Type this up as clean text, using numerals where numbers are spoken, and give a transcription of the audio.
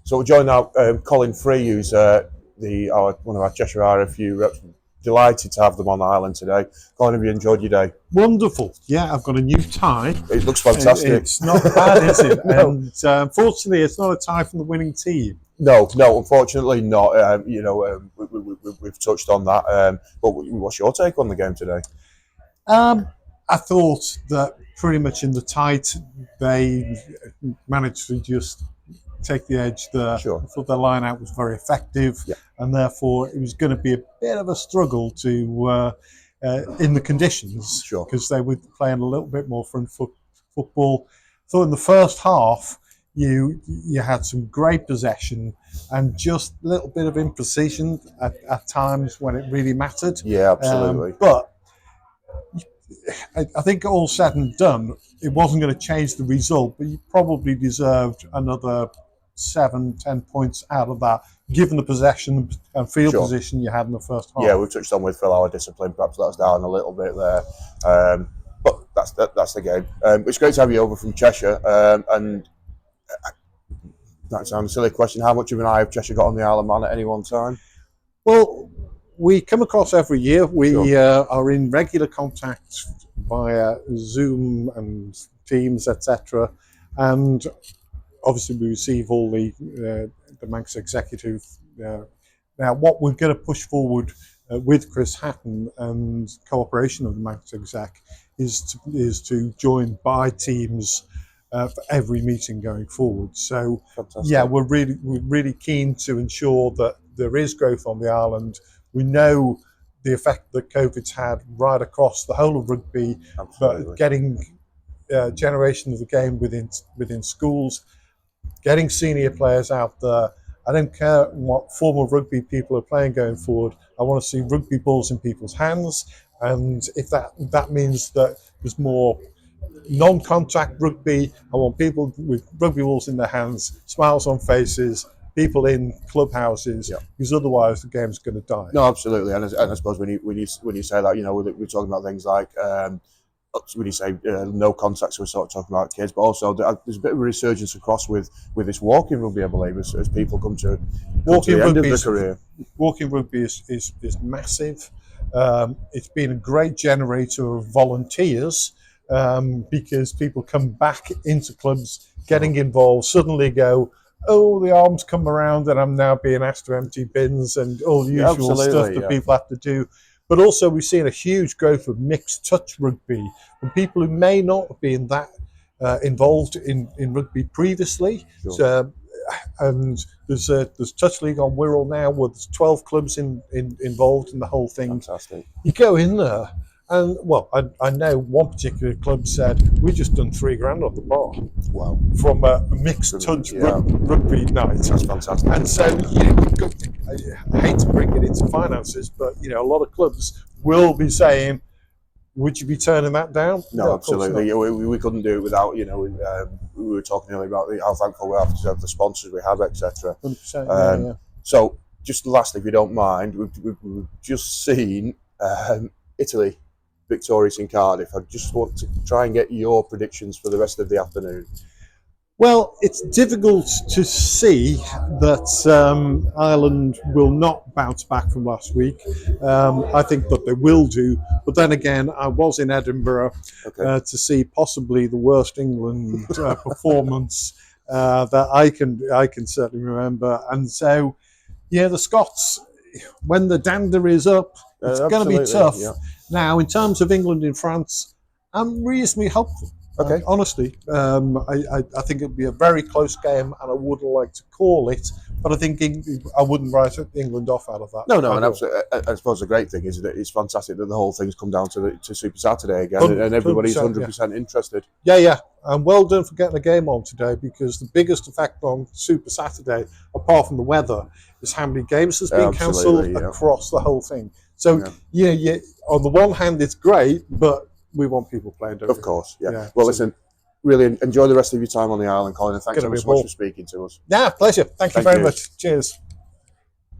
So we're joined now, Colin Free, who's one of our Cheshire RFU reps. Delighted to have them on Ireland today. Colin, have you enjoyed your day? Wonderful. Yeah, I've got a new tie. It looks fantastic. It's not bad, is it? No. And unfortunately, it's not a tie from the winning team. No, unfortunately not. We've touched on that. But what's your take on the game today? I thought that pretty much in the tight, they managed to just take the edge there. Sure. I thought their line out was very effective, and therefore it was going to be a bit of a struggle to in the conditions, because they were playing a little bit more front football. I thought in the first half you had some great possession and just a little bit of imprecision at times when it really mattered. Yeah, absolutely. But I think all said and done, it wasn't going to change the result, but you probably deserved another 7-10 points out of that, given the possession and field position you had in the first half. Yeah, we've touched on with Phil our discipline, perhaps let us down a little bit there. But that's the game. It's great to have you over from Cheshire. And that sounds a silly question. How much of an eye have Cheshire got on the Isle of Man at any one time? Well, we come across every year. We are in regular contact via Zoom and Teams, etc. And obviously, we receive all the Manx executive. Now, what we're going to push forward with Chris Hatton and cooperation of the Manx exec is to join by teams for every meeting going forward. So, yeah, we're really keen to ensure that there is growth on the island. We know the effect that COVID's had right across the whole of rugby, but getting generation of the game within schools, getting senior players out there. I don't care what form of rugby people are playing going forward. I want to see rugby balls in people's hands, and if that means that there's more non-contact rugby, I want people with rugby balls in their hands, smiles on faces, people in clubhouses, because otherwise the game's going to die. No, absolutely, and I suppose when you say that, we're talking about things like when you say no contacts, we're sort of talking about kids, but also there's a bit of a resurgence across with this walking rugby, I believe, as people come to the end of their career. Walking rugby is massive. It's been a great generator of volunteers, because people come back into clubs, getting involved, suddenly go, oh, the arms come around and I'm now being asked to empty bins and all the usual stuff that people have to do. But also we've seen a huge growth of mixed touch rugby from people who may not have been that involved in rugby previously. So, and there's Touch League on Wirral now, where there's 12 clubs involved in the whole thing. Fantastic. You go in there, and well, I know one particular club said, we just done $3,000 on the bar. Wow. From a mixed touch rugby night. That's fantastic. And so, I hate to bring it into finances, but a lot of clubs will be saying, would you be turning that down? No, absolutely. We couldn't do it without, we were talking earlier about how thankful we are to have the sponsors we have, etc. 100%, So, just lastly, if you don't mind, we've just seen Italy victorious in Cardiff. I just want to try and get your predictions for the rest of the afternoon. Well, it's difficult to see that Ireland will not bounce back from last week. I think that they will do, but then again, I was in Edinburgh to see possibly the worst England performance that I can certainly remember, and so the Scots, when the dander is up, it's going to be tough. Now, in terms of England in France, I'm reasonably hopeful. Honestly, I think it'll be a very close game, and I wouldn't like to call it, but I think I wouldn't write England off out of that. No, and absolutely. I suppose the great thing is that it's fantastic that the whole thing's come down to Super Saturday again, and everybody's 100% interested. Yeah, and well done for getting a game on today, because the biggest effect on Super Saturday, apart from the weather, is how many games has been cancelled across the whole thing. So, on the one hand, it's great, but we want people playing, don't we? Of course, yeah. Well, listen, really enjoy the rest of your time on the island, Colin, and thanks so much for speaking to us. Yeah, pleasure. Thank you very much. Cheers.